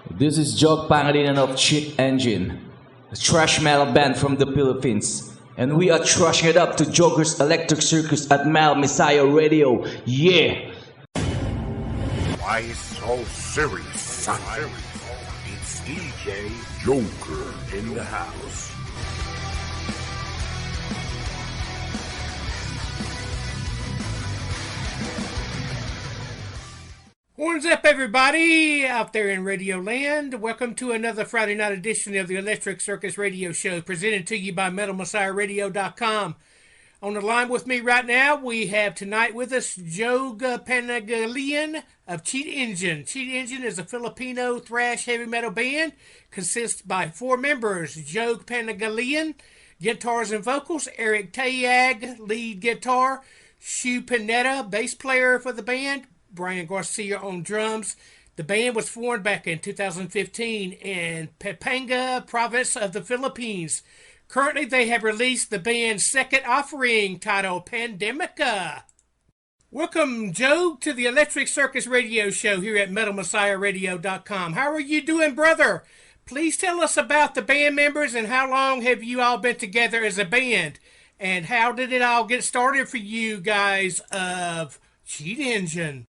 This is Jog Pangilinan of Cheat Engine, a thrash metal band from the Philippines. And we are thrashing it up to J0KeR's Electric Circus at metalmessiahradio. Yeah! Why so serious, son? It's DJ J0KeR in the house. What's up, everybody out there in Radio Land? Welcome to another Friday night edition of the Electric Circus Radio Show, presented to you by metalmessiahradio.com. On the line with me right now, we have tonight with us Jog Pangilinan of Cheat Engine. Cheat Engine is a Filipino thrash heavy metal band. Consists by 4 members: Jog Pangilinan, guitars and vocals; tayag, lead guitar; Pineda, bass player for the band; Bryan Garcia on drums. The band was formed back in 2015 in Pampanga province of the Philippines. Currently, they have released the band's second offering titled Pandemica. Welcome, Joe, to the Electric Circus Radio Show here at metalmessiahradio.com. How are you doing, brother? Please tell us about the band members and how long have you all been together as a band? And how did it all get started for you guys of Cheat Engine?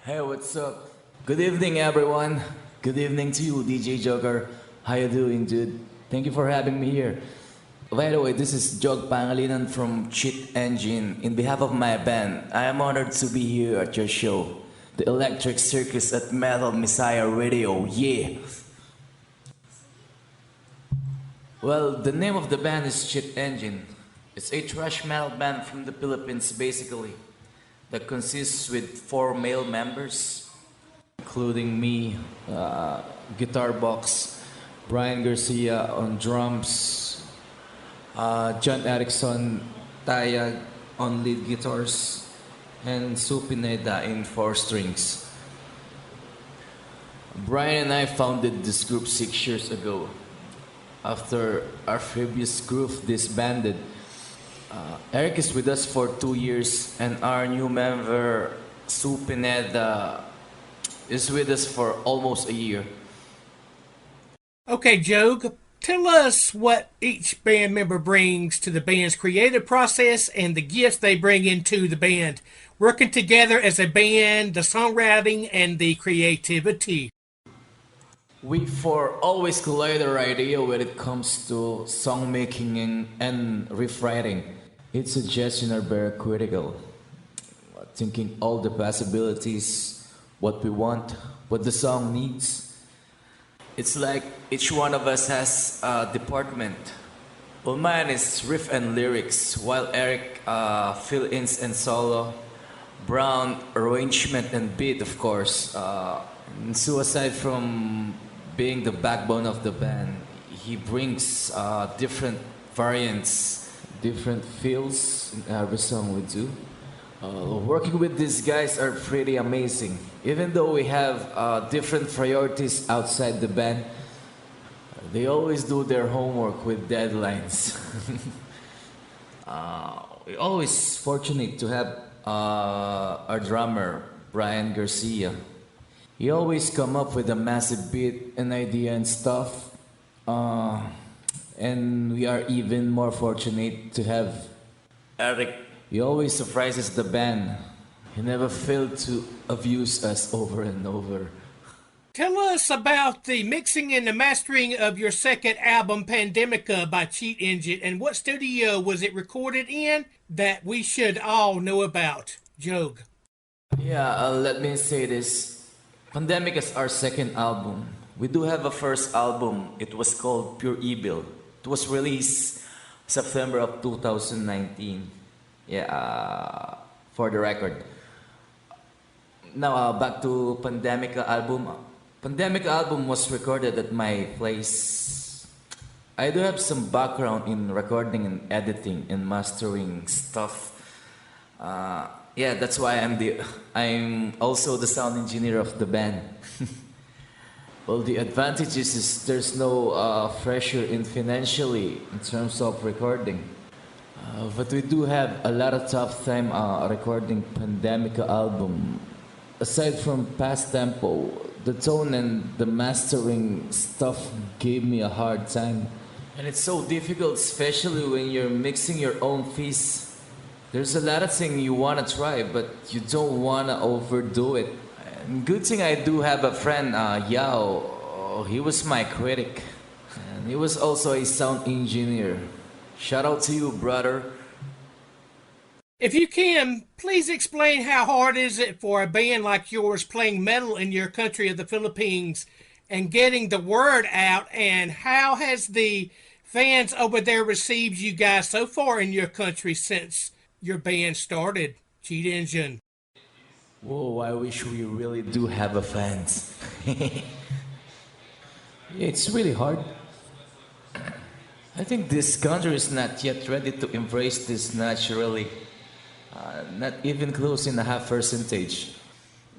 Hey, what's up? Good evening, everyone. Good evening to you, DJ J0KeR. How you doing, dude? Thank you for having me here. By the way, this is Jog Pangilinan from Cheat Engine. In behalf of my band, I am honored to be here at your show, the Electric Circus at Metal Messiah Radio. Yeah! Well, the name of the band is Cheat Engine. It's a thrash metal band from the Philippines, basically, that consists with 4 male members, including me, guitar box, Bryan Garcia on drums, John Erickson, tayag on lead guitars, and Pineda in 4 strings. Bryan and I founded this group 6 years ago. After our previous group disbanded, Eric is with us for 2 years, and our new member, Pineda, is with us for almost a year. Okay, Jog, tell us what each band member brings to the band's creative process and the gifts they bring into the band, working together as a band, the songwriting, and the creativity. We 4 always collide our idea when it comes to song making and riff writing. Its suggestions are very critical, thinking all the possibilities, what we want, what the song needs. It's like each one of us has a department. Well, mine is riff and lyrics, while Eric fill-ins and solo, Brown arrangement and beat, of course. And so aside from being the backbone of the band, he brings different variants, different feels in every song we do. Working with these guys are pretty amazing. Even though we have different priorities outside the band, they always do their homework with deadlines. We're always fortunate to have our drummer, Bryan Garcia. He always come up with a massive beat and idea and stuff. And we are even more fortunate to have Eric. He always surprises the band. He never failed to abuse us over and over. Tell us about the mixing and the mastering of your second album, Pandemica, by Cheat Engine, and what studio was it recorded in that we should all know about? Jog. Yeah, let me say this. Pandemic is our second album. We do have a first album. It was called Pure Evil. It was released September of 2019. Yeah, for the record. Now, back to Pandemica album. Pandemica album was recorded at my place. I do have some background in recording and editing and mastering stuff. Yeah, that's why I'm also the sound engineer of the band. Well, the advantages is there's no pressure in financially in terms of recording. But we do have a lot of tough time recording Pandemica album. Aside from past tempo, The tone and the mastering stuff gave me a hard time. And it's so difficult, especially when you're mixing your own piece. There's a lot of things you want to try, but you don't want to overdo it. And good thing I do have a friend, Yao. Oh, he was my critic. And he was also a sound engineer. Shout out to you, brother. If you can, please explain how hard is it for a band like yours playing metal in your country of the Philippines and getting the word out, and how has the fans over there received you guys so far in your country since your band started, Cheat Engine? Whoa, I wish we really do have a fans. It's really hard. I think this country is not yet ready to embrace this naturally. Not even close in a half percentage.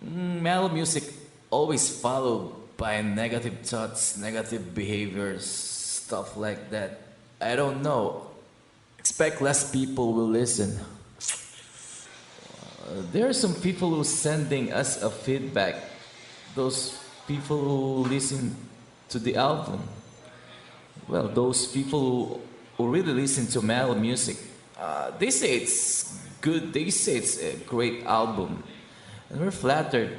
Metal music always followed by negative thoughts, negative behaviors, stuff like that. I don't know. Expect less people will listen. There are some people who sending us a feedback. Those people who listen to the album. Well, those people who really listen to metal music. They say it's good. They say it's a great album. And we're flattered.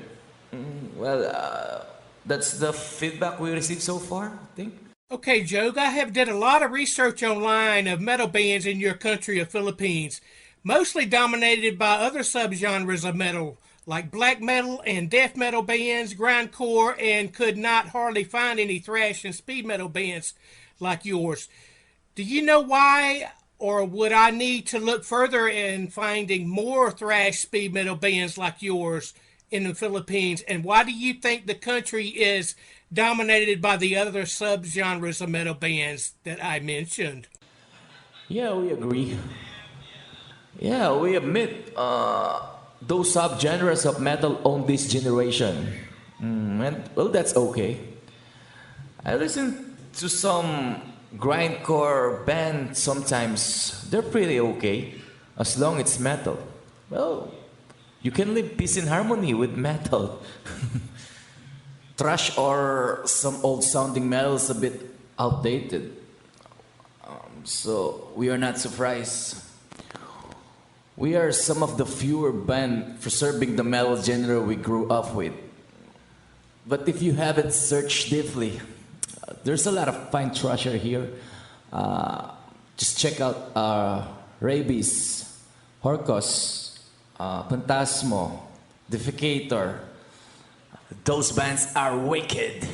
That's the feedback we received so far, I think. Okay, Jog, I have did a lot of research online of metal bands in your country of Philippines, mostly dominated by other subgenres of metal, like black metal and death metal bands, grindcore, and could not hardly find any thrash and speed metal bands like yours. Do you know why, or would I need to look further in finding more thrash speed metal bands like yours in the Philippines? And why do you think the country is dominated by the other subgenres of metal bands that I mentioned? Yeah, we agree. Yeah, we admit those subgenres of metal own this generation. And, well, that's okay. I listen to some grindcore bands sometimes. They're pretty okay, as long as it's metal. Well, you can live peace and harmony with metal. Thrash or some old sounding metal is a bit outdated. So we are not surprised. We are some of the fewer bands preserving the metal genre we grew up with. But if you haven't searched deeply, there's a lot of fine thrasher here. Just check out Rabies, Circus, Phantasmo, Defecator. Those bands are wicked.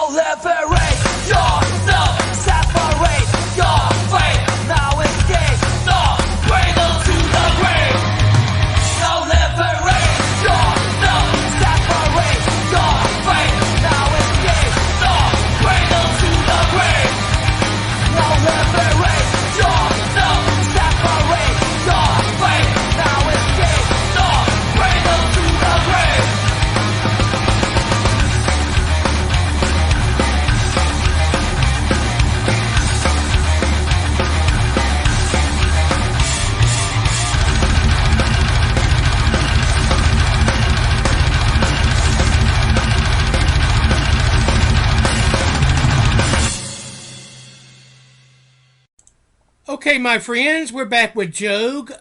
Now liberate yourself, separate your fate. Now escape the cradle to the grave. Now liberate yourself, separate your fate. Now escape the cradle to the grave. Now liberate yourself, separate your fate. Now escape the cradle to the grave. Okay, my friends, we're back with Jog,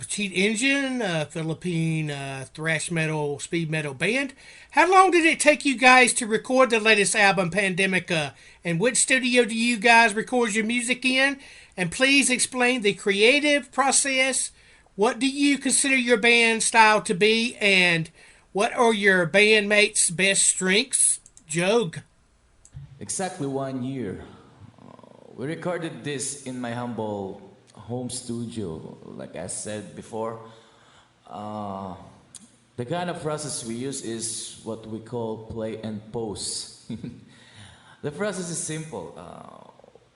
Cheat Engine, Philippine thrash metal, speed metal band. How long did it take you guys to record the latest album, Pandemica? And which studio do you guys record your music in? And please explain the creative process. What do you consider your band style to be? And what are your bandmates' best strengths? Jog. Exactly 1 year. We recorded this in my humble home studio, like I said before. The kind of process we use is what we call play and pose. The process is simple.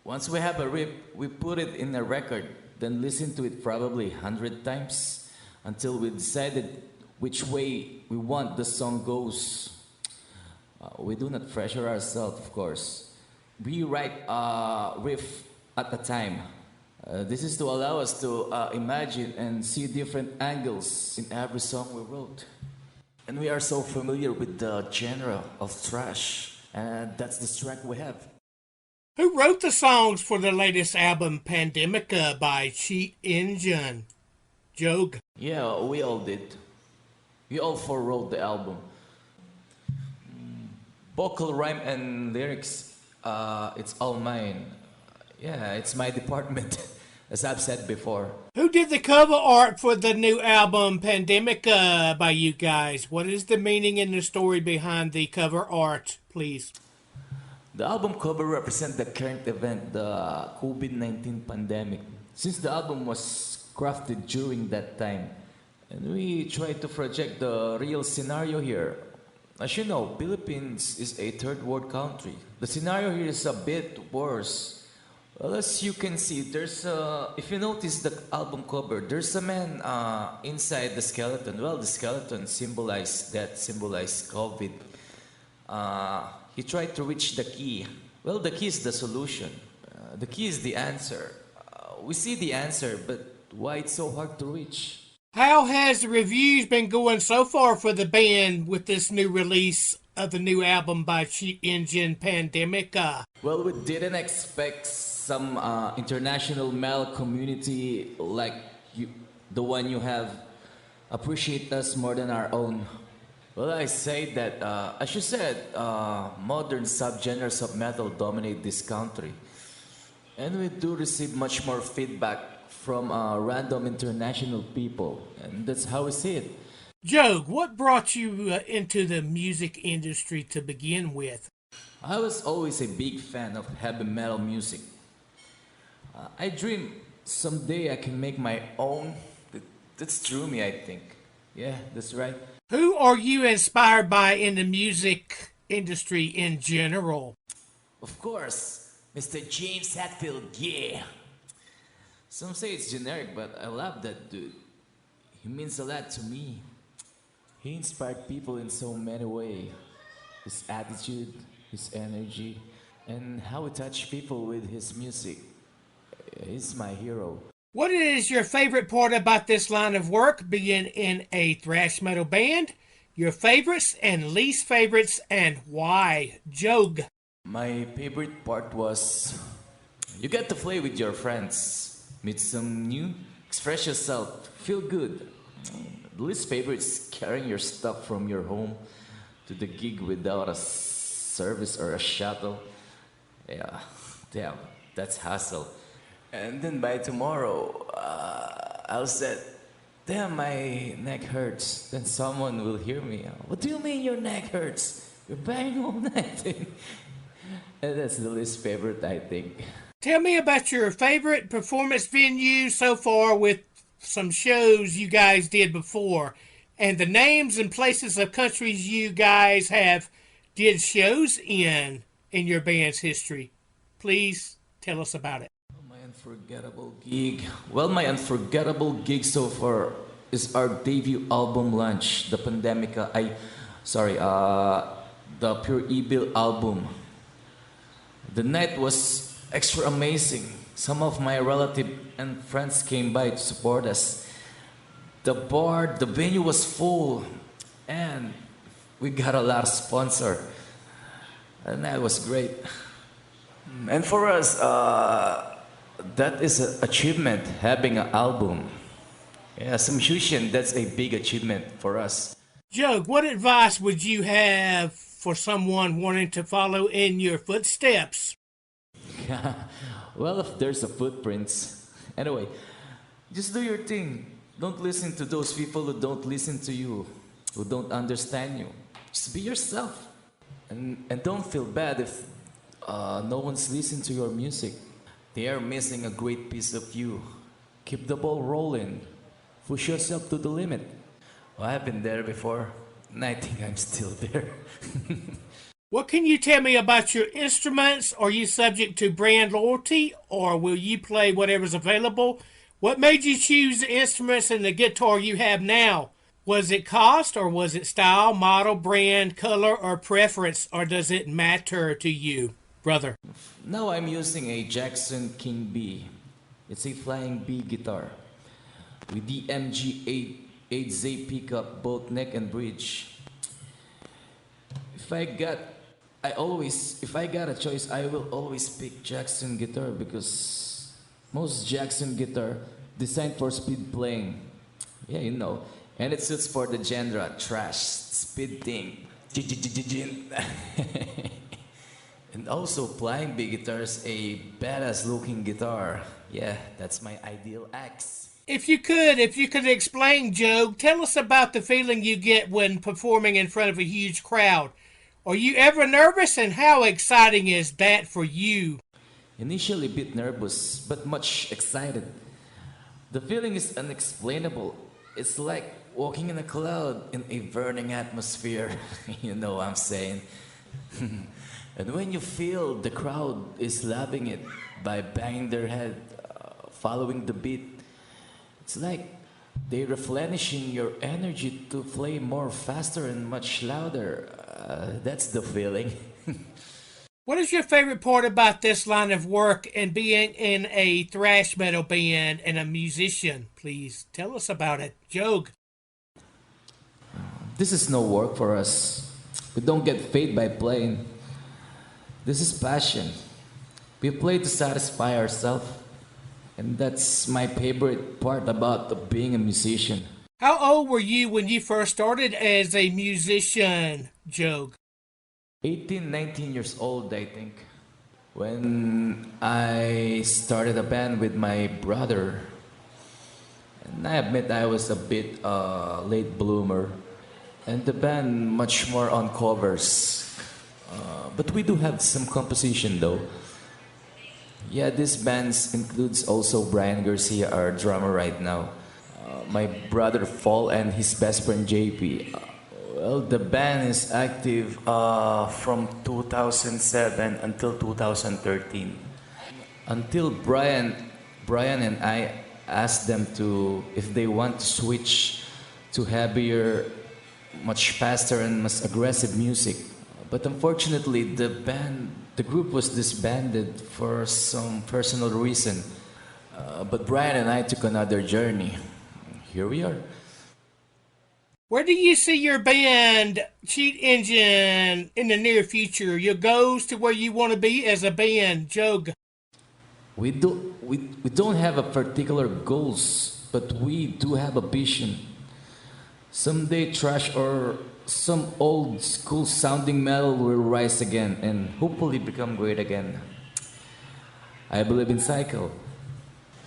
Once we have a riff, we put it in a record, then listen to it probably 100 times until we decided which way we want the song goes. We do not pressure ourselves, of course. We write a riff at a time. This is to allow us to imagine and see different angles in every song we wrote. And we are so familiar with the genre of thrash, and that's the strength we have. Who wrote the songs for the latest album, Pandemica, by Cheat Engine? Jog. Yeah, we all did. We all four wrote the album. Vocal, rhyme, and lyrics. It's all mine. Yeah, it's my department, as I've said before. Who did the cover art for the new album, Pandemica, by you guys? What is the meaning and the story behind the cover art, please? The album cover represents the current event, the COVID-19 pandemic. Since the album was crafted during that time, and we try to project the real scenario here. As you know, Philippines is a third world country. The scenario here is a bit worse. Well, as you can see, if you notice the album cover, there's a man inside the skeleton. Well, the skeleton symbolizes death, symbolizes COVID. He tried to reach the key. Well, the key is the solution. The key is the answer. We see the answer, but why it's so hard to reach? How has the reviews been going so far for the band with this new release of the new album by Cheat Engine, Pandemica? Well, we didn't expect some international metal community like the one you have appreciate us more than our own. Well, I say that, as you said, modern subgenres of metal dominate this country. And we do receive much more feedback from random international people. And that's how we see it. Jog, what brought you into the music industry to begin with? I was always a big fan of heavy metal music. I dream someday I can make my own. That's true me, I think. Yeah, that's right. Who are you inspired by in the music industry in general? Of course, Mr. James Hetfield, yeah. Some say it's generic, but I love that dude. He means a lot to me. He inspired people in so many ways. His attitude, his energy, and how he touched people with his music. He's my hero. What is your favorite part about this line of work, being in a thrash metal band? Your favorites and least favorites, and why? Jog. My favorite part was you get to play with your friends, meet some new, express yourself, feel good. The least favorite is carrying your stuff from your home to the gig without a service or a shuttle. Yeah, damn, that's hassle. And then by tomorrow, I'll say, damn, my neck hurts. Then someone will hear me. What do you mean your neck hurts? You're banging all night. And that's the least favorite, I think. Tell me about your favorite performance venue so far with some shows you guys did before, and the names and places of countries you guys have did shows in your band's history. Please tell us about it. My unforgettable gig. Well, my unforgettable gig so far is our debut album launch, the Pandemica. The Pure Evil album. The night was extra amazing. Some of my relatives and friends came by to support us. The venue was full, and we got a lot of sponsor, and that was great. And for us, that is an achievement, having an album. Yeah, as a musician, that's a big achievement for us. Jog, what advice would you have for someone wanting to follow in your footsteps? Well, if there's a footprints. Anyway, just do your thing. Don't listen to those people who don't listen to you, who don't understand you. Just be yourself. And don't feel bad if no one's listening to your music. They are missing a great piece of you. Keep the ball rolling. Push yourself to the limit. Well, I've been there before, and I think I'm still there. What can you tell me about your instruments? Are you subject to brand loyalty, or will you play whatever's available? What made you choose the instruments and the guitar you have now? Was it cost, or was it style, model, brand, color, or preference, or does it matter to you, brother? Now I'm using a Jackson King B. It's a flying B guitar with the MG8Z pickup, both neck and bridge. If I got a choice, I will always pick Jackson guitar because most Jackson guitar designed for speed playing. Yeah, you know. And it suits for the genre thrash, speed thing. And also flying big guitars, a badass looking guitar. Yeah, that's my ideal axe. If you could explain, Joe, tell us about the feeling you get when performing in front of a huge crowd. Are you ever nervous, and how exciting is that for you? Initially a bit nervous, but much excited. The feeling is unexplainable. It's like walking in a cloud in a burning atmosphere. You know what I'm saying? And when you feel the crowd is loving it by banging their head, following the beat, it's like they're replenishing your energy to play more faster and much louder. That's the feeling. What is your favorite part about this line of work and being in a thrash metal band and a musician? Please tell us about it. Jog. This is no work for us. We don't get paid by playing. This is passion. We play to satisfy ourselves. And that's my favorite part about being a musician. How old were you when you first started as a musician, Jog? 18, 19 years old, I think. When I started a band with my brother. And I admit I was a bit late bloomer. And the band much more on covers. But we do have some composition though. Yeah, this band includes also Bryan Garcia, our drummer right now. My brother Paul and his best friend JP. Well, the band is active from 2007 until 2013. Until Bryan and I asked them if they want to switch to heavier, much faster and much aggressive music. But unfortunately, the group was disbanded for some personal reason. But Bryan and I took another journey. Here we are. Where do you see your band, Cheat Engine, in the near future? Your goals to where you want to be as a band, Jog? We don't have a particular goals, but we do have a vision. Someday thrash or some old school sounding metal will rise again and hopefully become great again. I believe in cycle.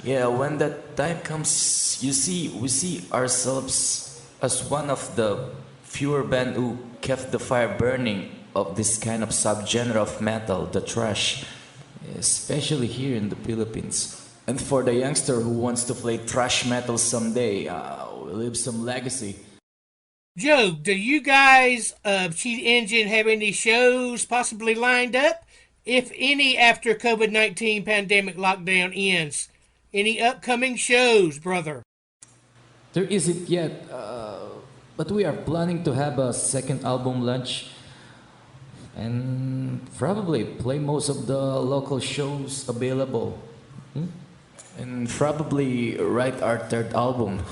Yeah, when that time comes, we see ourselves as one of the fewer band who kept the fire burning of this kind of subgenre of metal, the thrash, especially here in the Philippines. And for the youngster who wants to play thrash metal someday, we'll leave some legacy. Joe, do you guys of Cheat Engine have any shows possibly lined up? If any, after COVID-19 pandemic lockdown ends? Any upcoming shows, brother? There isn't yet, but we are planning to have a second album launch and probably play most of the local shows available. And probably write our third album.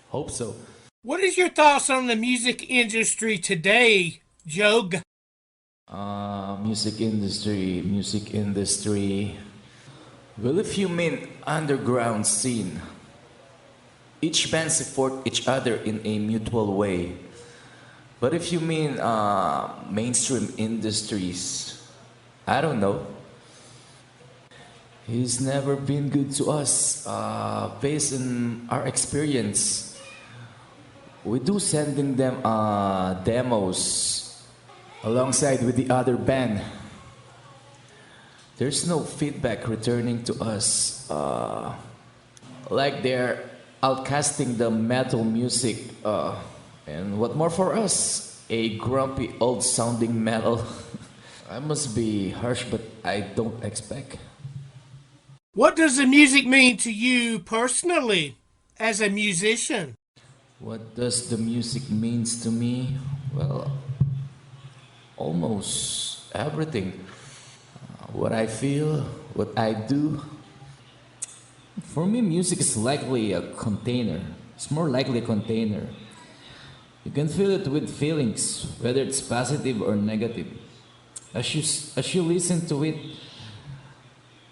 Hope so. What is your thoughts on the music industry today, Jog? Music industry. Well, if you mean underground scene, each band support each other in a mutual way. But if you mean mainstream industries, I don't know. He's never been good to us. Based on our experience, we do sending them demos alongside with the other band. There's no feedback returning to us. Like they're outcasting the metal music. And what more for us? A grumpy old sounding metal. I must be harsh, but I don't expect. What does the music mean to you personally as a musician? What does the music means to me? Well, almost everything. What I feel, what I do. For me, music is likely a container. It's more likely a container. You can fill it with feelings, whether it's positive or negative. As you listen to it,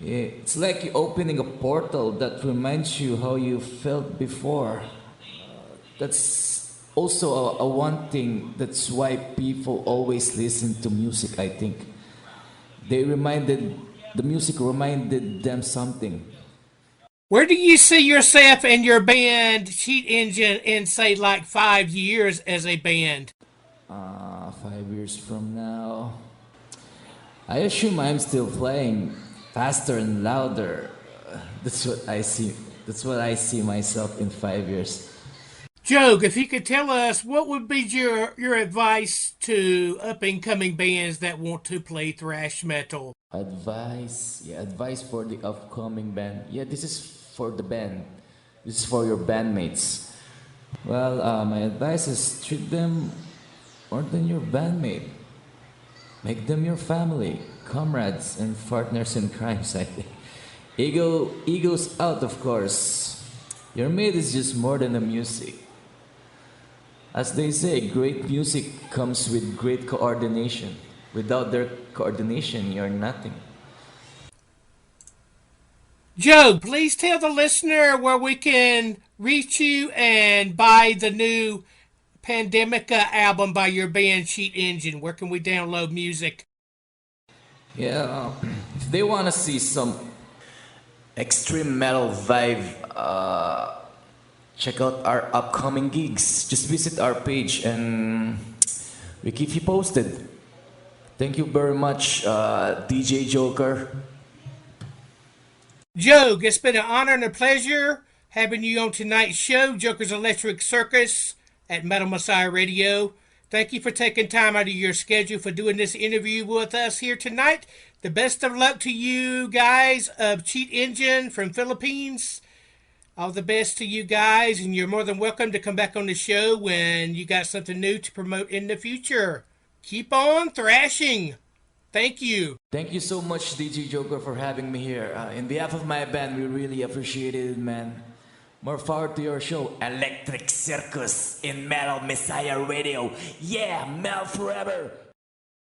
it's like you're opening a portal that reminds you how you felt before. That's also a one thing. That's why people always listen to music, I think. The music reminded them something. Where do you see yourself and your band, Cheat Engine, in, say, like 5 years as a band? 5 years from now, I assume I'm still playing faster and louder. That's what I see. That's what I see myself in 5 years. Jog, if you could tell us, what would be your advice to up-and-coming bands that want to play thrash metal? Advice for the upcoming band. Yeah, this is for the band. This is for your bandmates. Well, my advice is treat them more than your bandmate. Make them your family, comrades, and partners in crimes, I think. Ego's out, of course. Your mate is just more than the music. As they say, great music comes with great coordination. Without their coordination, you're nothing. Joe, please tell the listener where we can reach you and buy the new Pandemica album by your band Cheat Engine. Where can we download music? Yeah, if they want to see some extreme metal vibe, check out our upcoming gigs. Just visit our page and we keep you posted. Thank you very much, DJ Joker. Joe, it's been an honor and a pleasure having you on tonight's show, Joker's Electric Circus at Metal Messiah Radio. Thank you for taking time out of your schedule for doing this interview with us here tonight. The best of luck to you guys of Cheat Engine from Philippines. All the best to you guys, and you're more than welcome to come back on the show when you got something new to promote in the future. Keep on thrashing. Thank you. Thank you so much, DJ Joker, for having me here. In behalf of my band, we really appreciate it, man. More power to your show, Electric Circus in Metal Messiah Radio. Yeah, Mel forever.